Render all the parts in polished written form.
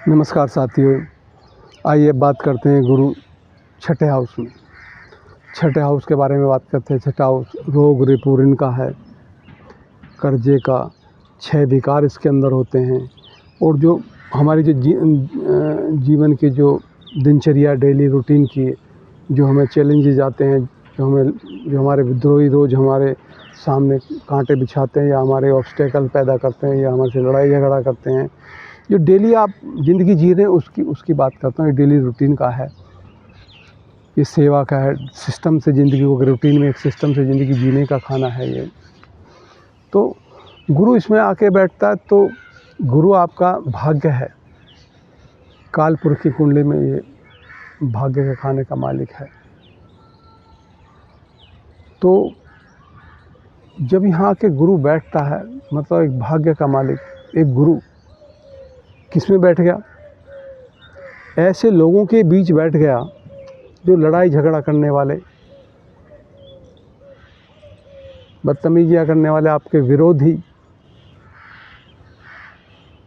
नमस्कार साथियों, आइए बात करते हैं गुरु छठे हाउस में। छठे हाउस के बारे में बात करते हैं। छठा हाउस रोग रिपुऋण का है, कर्जे का 6 विकार इसके अंदर होते हैं। और जो हमारी जो जीवन की जो दिनचर्या डेली रूटीन की जो हमें चैलेंजेस आते हैं, जो हमारे विद्रोही रोज़ हमारे सामने कांटे बिछाते हैं या हमारे ऑब्स्टेकल पैदा करते हैं या हमारे से लड़ाई झगड़ा करते हैं, जो डेली आप ज़िंदगी जी रहे हैं उसकी बात करता हूँ। ये डेली रूटीन का है, ये सेवा का है। सिस्टम से ज़िंदगी को, रूटीन में एक सिस्टम से ज़िंदगी जीने का खाना है ये। तो गुरु इसमें आके बैठता है तो गुरु आपका भाग्य है। कालपुरुष की कुंडली में ये भाग्य के खाने का मालिक है। तो जब यहाँ के गुरु बैठता है, मतलब एक भाग्य का मालिक, एक गुरु किस में बैठ गया? ऐसे लोगों के बीच बैठ गया जो लड़ाई झगड़ा करने वाले, बदतमीजियाँ करने वाले, आपके विरोधी,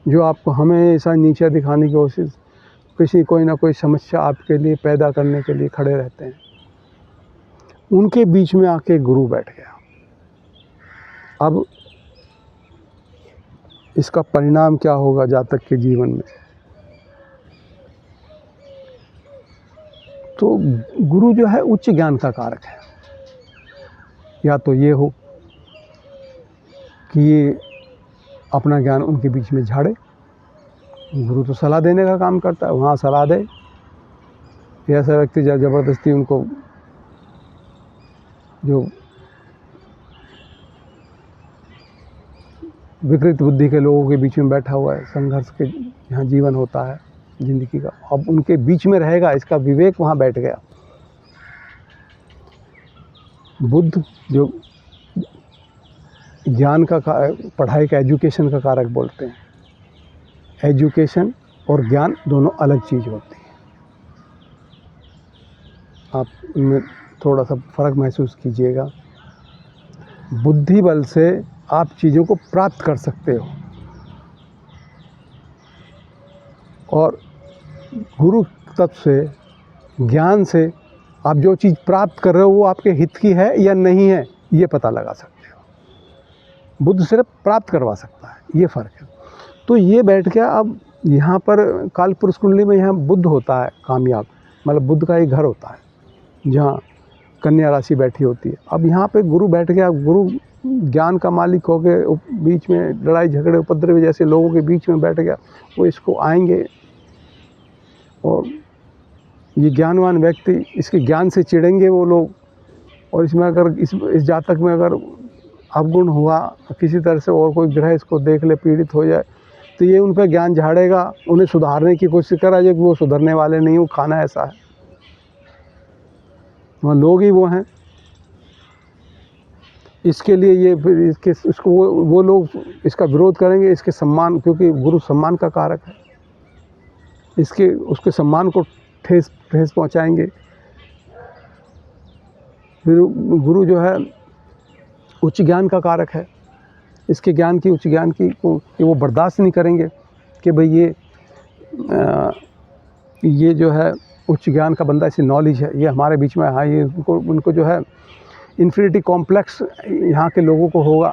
जो आपको हमेशा नीचे दिखाने की कोशिश, कोई ना कोई समस्या आपके लिए पैदा करने के लिए खड़े रहते हैं, उनके बीच में आके गुरु बैठ गया। अब इसका परिणाम क्या होगा जातक के जीवन में? तो गुरु जो है उच्च ज्ञान का कारक है। या तो ये हो कि ये अपना ज्ञान उनके बीच में झाड़े। गुरु तो सलाह देने का काम करता है, वहाँ सलाह दे। ऐसा व्यक्ति ज़बरदस्ती उनको, जो विकृत बुद्धि के लोगों के बीच में बैठा हुआ है, संघर्ष के यहाँ जीवन होता है ज़िंदगी का, अब उनके बीच में रहेगा, इसका विवेक वहाँ बैठ गया। बुद्ध जो ज्ञान का पढ़ाई का, एजुकेशन का कारक बोलते हैं। एजुकेशन और ज्ञान दोनों अलग चीज़ होती है। आप इनमें थोड़ा सा फ़र्क महसूस कीजिएगा। बुद्धि बल से आप चीज़ों को प्राप्त कर सकते हो, और गुरु तत्व से, ज्ञान से आप जो चीज़ प्राप्त कर रहे हो वो आपके हित की है या नहीं है, ये पता लगा सकते हो। बुद्ध सिर्फ प्राप्त करवा सकता है, ये फ़र्क है। तो ये बैठ गया। अब यहाँ पर कालपुरुष कुंडली में यहाँ बुद्ध होता है कामयाब, मतलब बुद्ध का एक घर होता है जहाँ कन्या राशि बैठी होती है। अब यहाँ पे गुरु बैठ गया। गुरु ज्ञान का मालिक हो गए, बीच में लड़ाई झगड़े उपद्रव जैसे लोगों के बीच में बैठ गया। वो इसको आएंगे और ये ज्ञानवान व्यक्ति इसके ज्ञान से चिढ़ेंगे वो लोग। और इसमें अगर इस जातक में अगर अवगुण हुआ किसी तरह से, और कोई ग्रह इसको देख ले, पीड़ित हो जाए, तो ये उन पर ज्ञान झाड़ेगा, उन्हें सुधारने की कोशिश करा जाए कि वो सुधरने वाले नहीं, वो खाना ऐसा है, वहाँ लोग ही वो हैं। इसके लिए ये फिर इसको वो लोग इसका विरोध करेंगे, इसके सम्मान, क्योंकि गुरु सम्मान का कारक है, उसके सम्मान को ठेस पहुंचाएंगे। फिर गुरु जो है उच्च ज्ञान का कारक है। इसके ज्ञान की, उच्च ज्ञान की को वो बर्दाश्त नहीं करेंगे कि भाई ये जो है उच्च ज्ञान का बंदा, ऐसी नॉलेज है, ये हमारे बीच में है। ये उनको जो है इन्फिनिटी कॉम्प्लेक्स यहाँ के लोगों को होगा।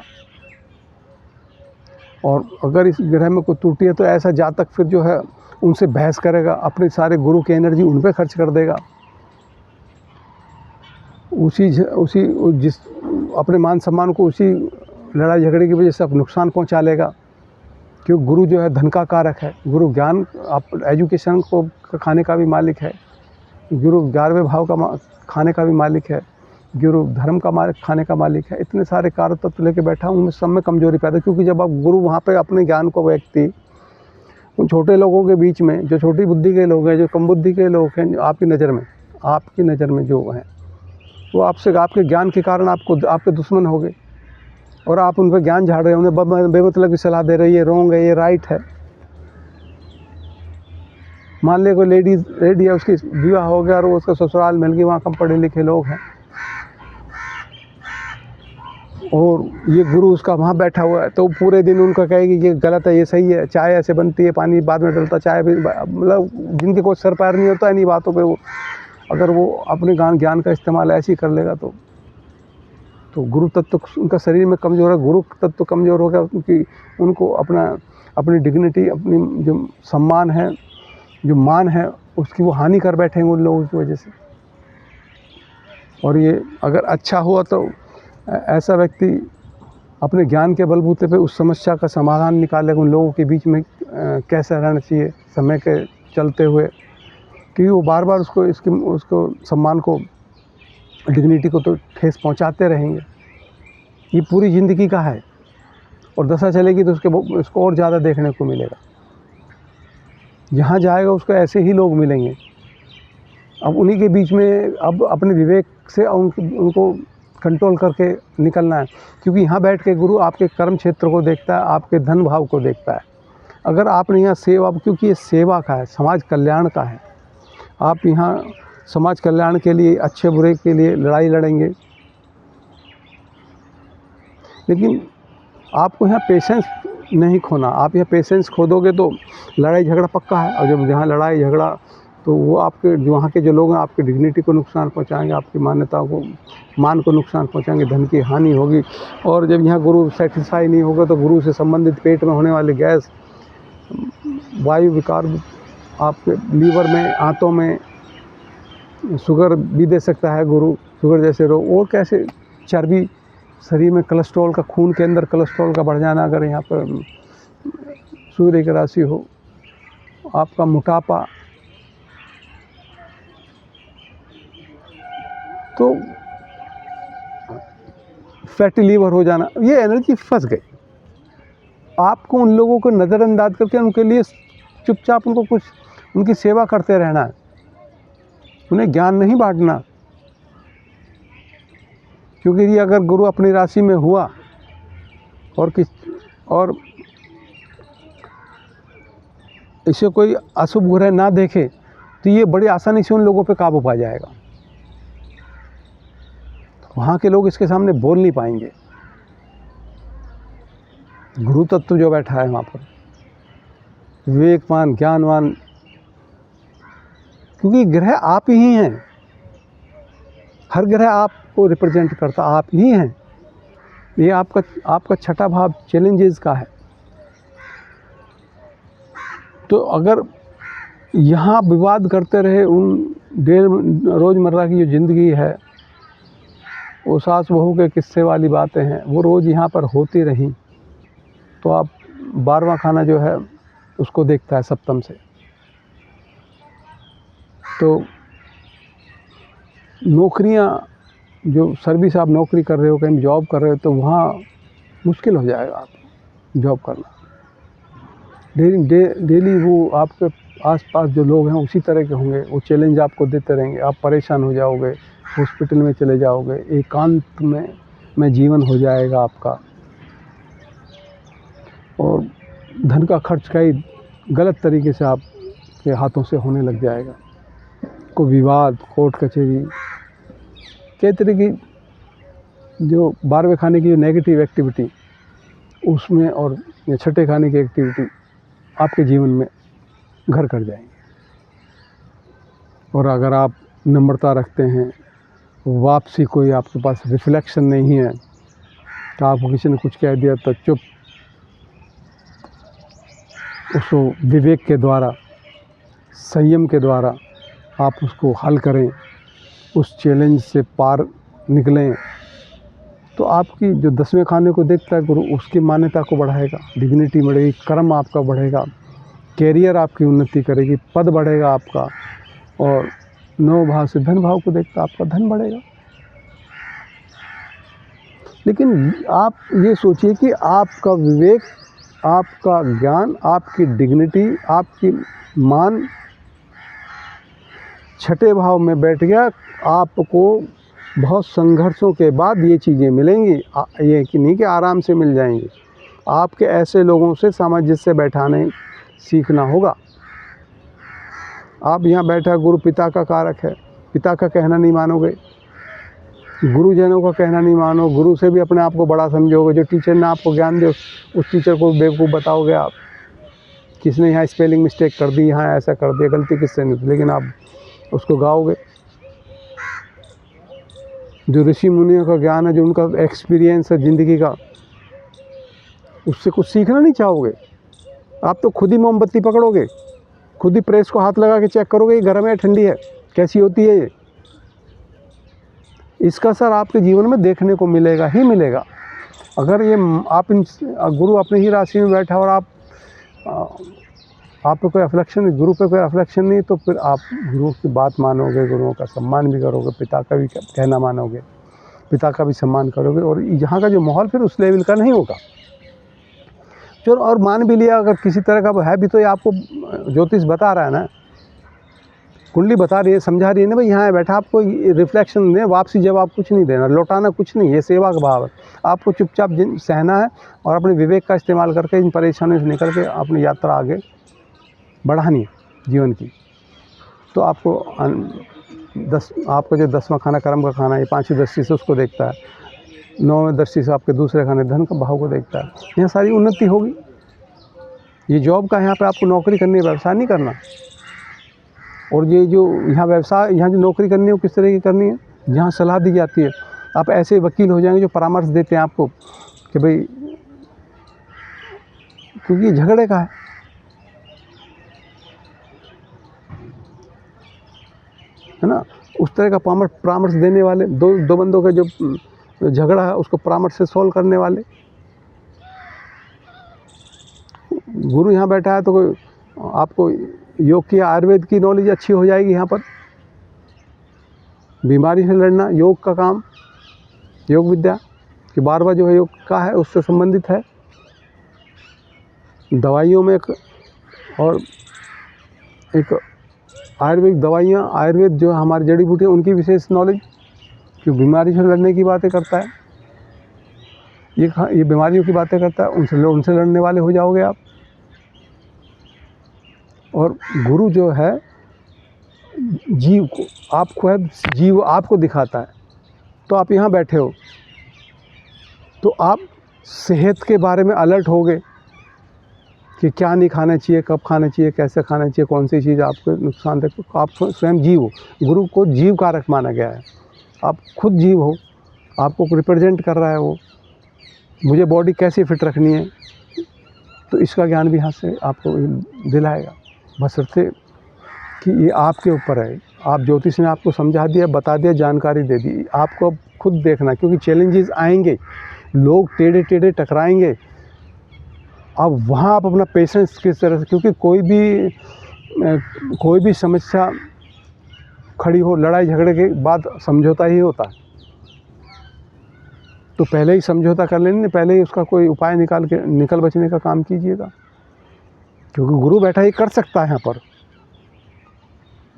और अगर इस ग्रह में कोई त्रुटि है तो ऐसा जातक फिर जो है उनसे बहस करेगा, अपने सारे गुरु की एनर्जी उन पर खर्च कर देगा, जिस अपने मान सम्मान को उसी लड़ाई झगड़े की वजह से आप नुकसान पहुंचा लेगा। क्योंकि गुरु जो है धन का कारक है। गुरु ज्ञान, आप एजुकेशन को खाने का भी मालिक है। गुरु 11वें भाव का खाने का भी मालिक है। गुरु धर्म का खाने का मालिक है। इतने सारे कार्य तत्व लेके बैठा हूँ, उनमें सब में कमजोरी पैदा, क्योंकि जब आप गुरु वहाँ पे अपने ज्ञान को व्यक्ति उन छोटे लोगों के बीच में, जो छोटी बुद्धि के लोग हैं, जो कम बुद्धि के लोग हैं, जो आपकी नज़र में जो हैं, वो आपसे, आपके ज्ञान के कारण आपके दुश्मन हो गए, और आप उन पर ज्ञान झाड़ रहे हैं, उन्हें बेमतलब की सलाह दे रहे हैं, ये रॉन्ग है, ये राइट है। मान लिया कोई लेडी है, उसकी विवाह हो गया और वो उसका ससुराल मिल गया, वहाँ कम पढ़े लिखे लोग हैं, और ये गुरु उसका वहाँ बैठा हुआ है, तो पूरे दिन उनका कहेगी ये गलत है, ये सही है, चाय ऐसे बनती है, पानी बाद में डलता, चाय भी मतलब जिनके कोई सर पैर नहीं होता है इन्हीं बातों पे, वो अगर वो अपने ज्ञान का इस्तेमाल ऐसे ही कर लेगा तो गुरु तत्व उनका शरीर में कमज़ोर है, गुरु तत्व कमज़ोर हो गया, उनको अपनी डिग्निटी, अपनी जो सम्मान है, जो मान है, उसकी वो हानि कर बैठेंगे उन लोगों की वजह से। और ये अगर अच्छा हुआ तो ऐसा व्यक्ति अपने ज्ञान के बलबूते पे उस समस्या का समाधान निकालेगा, उन लोगों के बीच में कैसे रहना चाहिए समय के चलते हुए, क्योंकि वो बार बार उसको सम्मान को, डिग्निटी को तो ठेस पहुंचाते रहेंगे। ये पूरी ज़िंदगी का है, और दशा चलेगी तो उसको और ज़्यादा देखने को मिलेगा। जहाँ जाएगा उसको ऐसे ही लोग मिलेंगे। अब उन्हीं के बीच में अब अपने विवेक से उनको कंट्रोल करके निकलना है, क्योंकि यहाँ बैठ के गुरु आपके कर्म क्षेत्र को देखता है, आपके धन भाव को देखता है। अगर आपने यहाँ सेवा, क्योंकि ये सेवा का है, समाज कल्याण का है, आप यहाँ समाज कल्याण के लिए, अच्छे बुरे के लिए लड़ाई लड़ेंगे, लेकिन आपको यहाँ पेशेंस नहीं खोना। आप यहाँ पेशेंस खो दोगे तो लड़ाई झगड़ा पक्का है, और जब जहाँ लड़ाई झगड़ा तो वो आपके वहाँ के जो लोग हैं आपकी डिग्निटी को नुकसान पहुँचाएंगे, आपकी मान्यताओं को, मान को नुकसान पहुँचाएंगे, धन की हानि होगी। और जब यहाँ गुरु सेटिस्फाई नहीं होगा तो गुरु से संबंधित पेट में होने वाली गैस, वायु विकार आपके लीवर में, आंतों में शुगर भी दे सकता है गुरु, शुगर जैसे रोग, और कैसे चर्बी शरीर में, कोलेस्ट्रॉल का, खून के अंदर कोलेस्ट्रॉल का बढ़ जाना, अगर यहाँ पर सूर्य की राशि हो, आपका मोटापा, तो फैटी लीवर हो जाना, ये एनर्जी फंस गई। आपको उन लोगों को नज़रअंदाज करके उनके लिए चुपचाप उनकी सेवा करते रहना है, उन्हें ज्ञान नहीं बांटना। क्योंकि ये अगर गुरु अपनी राशि में हुआ और इसे कोई अशुभ ग्रह ना देखे तो ये बड़ी आसानी से उन लोगों पे काबू पा जाएगा। वहाँ के लोग इसके सामने बोल नहीं पाएंगे। गुरु तत्व जो बैठा है वहाँ पर, विवेकवान, ज्ञानवान, क्योंकि ग्रह आप ही हैं, हर ग्रह आपको रिप्रेजेंट करता आप ही हैं। ये आपका छठा भाव चैलेंजेस का है। तो अगर यहाँ विवाद करते रहे, रोज़मर्रा की जो ज़िंदगी है, वो सास बहू के किस्से वाली बातें हैं, वो रोज़ यहाँ पर होती रहीं, तो आप 12वां खाना जो है उसको देखता है सप्तम से। तो नौकरियाँ, जो सर्विस आप नौकरी कर रहे हो, कहीं जॉब कर रहे हो, तो वहाँ मुश्किल हो जाएगा आप जॉब करना। डेली वो आपके आसपास जो लोग हैं उसी तरह के होंगे, वो चैलेंज आपको देते रहेंगे, आप परेशान हो जाओगे, हॉस्पिटल में चले जाओगे, एकांत में जीवन हो जाएगा आपका, और धन का खर्च कई गलत तरीके से आपके हाथों से होने लग जाएगा। कोई विवाद, कोर्ट कचहरी, कई तरह की जो 12वें खाने की जो नेगेटिव एक्टिविटी, उसमें और या छठे खाने की एक्टिविटी आपके जीवन में घर कर जाएंगे। और अगर आप नम्रता रखते हैं, वापसी कोई आपके पास रिफ्लेक्शन नहीं है, तो आपको किसी ने कुछ कह दिया तो चुप, उसको विवेक के द्वारा, संयम के द्वारा आप उसको हल करें, उस चैलेंज से पार निकलें, तो आपकी जो 10वें खाने को देखता है गुरु, उसकी मान्यता को बढ़ाएगा, डिग्निटी बढ़ेगी, कर्म आपका बढ़ेगा, कैरियर आपकी उन्नति करेगी, पद बढ़ेगा आपका, और 9 भाव से धन भाव को देखता आपका धन बढ़ेगा। लेकिन आप ये सोचिए कि आपका विवेक, आपका ज्ञान, आपकी डिग्निटी, आपकी मान छठे भाव में बैठ गया, आपको बहुत संघर्षों के बाद ये चीज़ें मिलेंगी। ये कि नहीं कि आराम से मिल जाएंगी। आपके ऐसे लोगों से सामंजस्य बैठाने सीखना होगा। आप यहाँ बैठा, गुरु पिता का कारक है, पिता का कहना नहीं मानोगे, गुरुजनों का कहना नहीं मानो, गुरु से भी अपने आप को बड़ा समझोगे। जो टीचर ने आपको ज्ञान दे उस टीचर को बेवकूफ़ बताओगे आप, किसने यहाँ स्पेलिंग मिस्टेक कर दी, यहाँ ऐसा कर दिया, गलती किससे नहीं थी, लेकिन आप उसको गाओगे। जो ऋषि मुनियों का ज्ञान है, जो उनका एक्सपीरियंस है ज़िंदगी का, उससे कुछ सीखना नहीं चाहोगे। आप तो खुद ही मोमबत्ती पकड़ोगे, खुद ही प्रेस को हाथ लगा के चेक करोगे ये गर्म है ठंडी है, कैसी होती है ये। इसका असर आपके जीवन में देखने को मिलेगा ही मिलेगा। अगर ये आप गुरु अपनी ही राशि में बैठा और आप पे कोई अफ्लेक्शन, गुरु पे कोई अफ्लेक्शन नहीं, तो फिर आप गुरु की बात मानोगे, गुरुओं का सम्मान भी करोगे, पिता का भी कहना मानोगे, पिता का भी सम्मान करोगे, और यहाँ का जो माहौल फिर उस लेवल का नहीं होगा। चलो, और मान भी लिया अगर किसी तरह का है भी, तो ये आपको ज्योतिष बता रहा है ना, कुंडली बता रही है, समझा रही है ना भाई यहाँ बैठा, आपको रिफ्लेक्शन दे, वापसी जवाब कुछ नहीं देना, लौटाना कुछ नहीं, ये सेवा का भाव है। आपको चुपचाप सहना है और अपने विवेक का इस्तेमाल करके इन परेशानियों से निकल के अपनी यात्रा आगे बढ़ानी है जीवन की। तो आपको आपको जो 10वां खाना कर्म का खाना है, 5वीं दृष्टि से उसको देखता है, 9वें दृष्टि से आपके दूसरे खाने धन का भाव को देखता है। यहाँ सारी उन्नति होगी। ये जॉब का, यहाँ पे आपको नौकरी करनी है, व्यवसाय नहीं करना। और ये जो यहाँ व्यवसाय, यहाँ जो नौकरी करनी है वो किस तरह की करनी है, जहाँ सलाह दी जाती है। आप ऐसे वकील हो जाएंगे जो परामर्श देते हैं आपको कि भाई, क्योंकि झगड़े का है ना, उस तरह का परामर्श देने वाले, दो बंदों का जो झगड़ा है उसको परामर्श से सॉल्व करने वाले। गुरु यहाँ बैठा है तो कोई आपको योग की, आयुर्वेद की नॉलेज अच्छी हो जाएगी। यहाँ पर बीमारी से लड़ना योग का काम, योग विद्या कि बार जो है योग का है, उससे संबंधित है। दवाइयों में और एक आयुर्वेदिक दवाइयाँ, आयुर्वेद जो हमारी जड़ी बूटी है उनकी विशेष नॉलेज, जो बीमारी से लड़ने की बातें करता है, ये बीमारियों की बातें करता है, उनसे लड़ने वाले हो जाओगे आप। और गुरु जो है जीव को, आपको है जीव आपको दिखाता है। तो आप यहाँ बैठे हो तो आप सेहत के बारे में अलर्ट होगे कि क्या नहीं खाना चाहिए, कब खाना चाहिए, कैसे खाना चाहिए, कौन सी चीज़ आपको नुकसान दे। आप स्वयं जीव हो, गुरु को जीव कारक माना गया है। आप खुद जीव हो, आपको रिप्रेजेंट कर रहा है वो, मुझे बॉडी कैसे फिट रखनी है, तो इसका ज्ञान भी यहाँ से आपको दिलाएगा। बशर्ते कि ये आपके ऊपर है। आप ज्योतिष ने आपको समझा दिया, बता दिया, जानकारी दे दी, आपको अब खुद देखना, क्योंकि चैलेंजेस आएंगे, लोग टेढ़े टेढ़े टकराएंगे। अब वहाँ आप अपना पेशेंस किस तरह से, क्योंकि कोई भी समस्या खड़ी हो, लड़ाई झगड़े के बाद समझौता ही होता है। तो पहले ही समझौता कर लेने, पहले ही उसका कोई उपाय निकल बचने का काम कीजिएगा, क्योंकि गुरु बैठा ही कर सकता है। यहाँ पर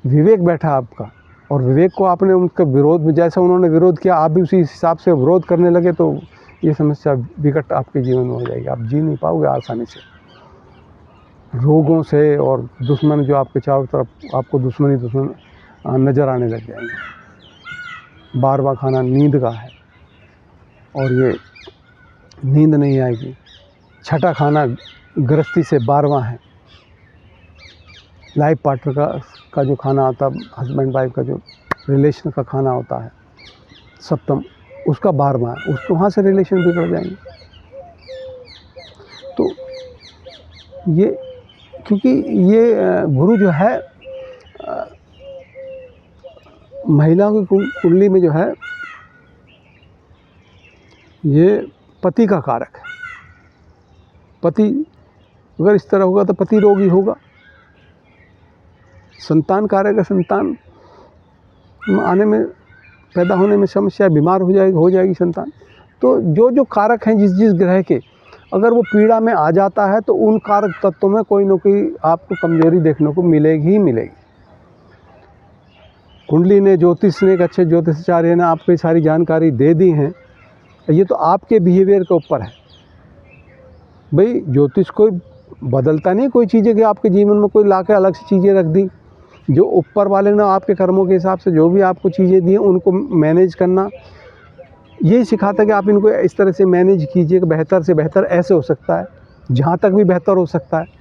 विवेक बैठा आपका, और विवेक को आपने उनका विरोध में, जैसा उन्होंने विरोध किया आप भी उसी हिसाब से विरोध करने लगे, तो ये समस्या विकट आपके जीवन में हो जाएगी। आप जी नहीं पाओगे आसानी से। रोगों से और दुश्मन जो आपके चारों तरफ आपको दुश्मन नज़र आने लग जाएंगे। 12वां खाना नींद का है, और ये नींद नहीं आएगी। 6ठा खाना गृहस्थी से 12वां है। लाइफ पार्टनर का जो खाना आता है, हस्बैंड वाइफ का जो रिलेशन का खाना होता है, 7वां, उसका 12वां है। उसको वहाँ से रिलेशन बिगड़ जाएंगे। तो ये, क्योंकि ये गुरु जो है महिलाओं की कुंडली में जो है, ये पति का कारक है। पति अगर इस तरह होगा तो पति रोगी होगा। संतान कारक है, संतान आने में, पैदा होने में समस्या, बीमार हो जाएगी संतान। तो जो कारक हैं जिस ग्रह के, अगर वो पीड़ा में आ जाता है तो उन कारक तत्वों में कोई न कोई आपको कमजोरी देखने को मिलेगी ही मिलेगी। कुंडली ने, ज्योतिष ने, एक अच्छे ज्योतिषाचार्य ने आपको सारी जानकारी दे दी है। ये तो आपके बिहेवियर के ऊपर है। भाई ज्योतिष कोई बदलता नहीं कोई चीज़ें कि आपके जीवन में कोई ला के अलग से चीज़ें रख दी। जो ऊपर वाले ने आपके कर्मों के हिसाब से जो भी आपको चीज़ें दी हैं, उनको मैनेज करना, यही सिखाता है कि आप इनको इस तरह से मैनेज कीजिए कि बेहतर से बेहतर ऐसे हो सकता है, जहाँ तक भी बेहतर हो सकता है।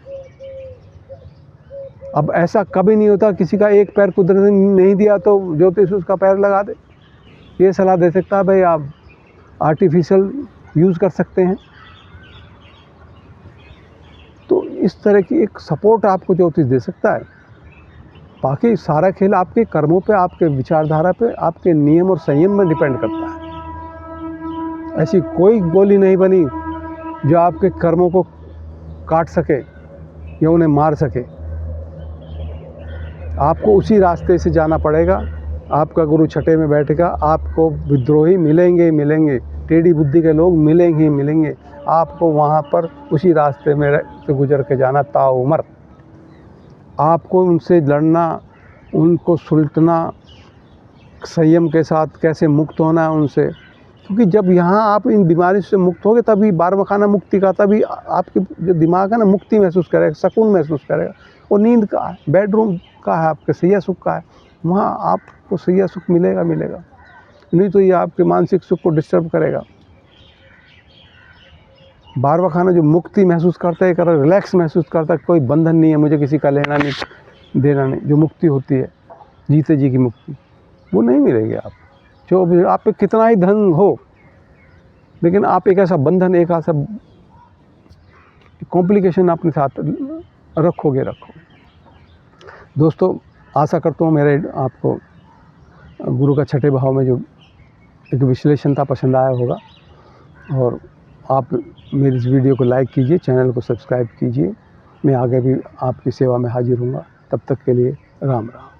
अब ऐसा कभी नहीं होता किसी का एक पैर कुदरत ने नहीं दिया तो ज्योतिष उसका पैर लगा दे। ये सलाह दे सकता है भाई आप आर्टिफिशियल यूज़ कर सकते हैं। तो इस तरह की एक सपोर्ट आपको ज्योतिष दे सकता है। बाकी सारा खेल आपके कर्मों पे, आपके विचारधारा पे, आपके नियम और संयम में डिपेंड करता है। ऐसी कोई गोली नहीं बनी जो आपके कर्मों को काट सके या उन्हें मार सके। आपको उसी रास्ते से जाना पड़ेगा। आपका गुरु छठे में बैठेगा, आपको विद्रोही मिलेंगे ही मिलेंगे, टेढ़ी बुद्धि के लोग मिलेंगे ही मिलेंगे। आपको वहाँ पर उसी रास्ते में से गुजर के जाना ताउम्र। आपको उनसे लड़ना, उनको सुलटना, संयम के साथ कैसे मुक्त होना है उनसे। क्योंकि जब यहाँ आप इन बीमारी से मुक्त होगे तभी 12वां खाना मुक्ति का, तभी आपके जो दिमाग है ना मुक्ति महसूस करेगा, सुकून महसूस करेगा। और नींद का है, बेडरूम का है, आपके सैया सुख का है, वहाँ आपको सैया सुख मिलेगा मिलेगा। नहीं तो ये आपके मानसिक सुख को डिस्टर्ब करेगा। 12वां खाना जो मुक्ति महसूस करता है, रिलैक्स महसूस करता है, कोई बंधन नहीं है, मुझे किसी का लेना नहीं देना नहीं, जो मुक्ति होती है जीते जी की मुक्ति, वो नहीं मिलेगी आप। जो आप पे कितना ही धन हो, लेकिन आप एक ऐसा बंधन, एक ऐसा कॉम्प्लिकेशन अपने साथ रखोगे। दोस्तों, आशा करता हूँ मेरे आपको गुरु का छठे भाव में जो एक विश्लेषण था पसंद आया होगा। और आप मेरी इस वीडियो को लाइक कीजिए, चैनल को सब्सक्राइब कीजिए। मैं आगे भी आपकी सेवा में हाजिर हूँगा। तब तक के लिए राम राम।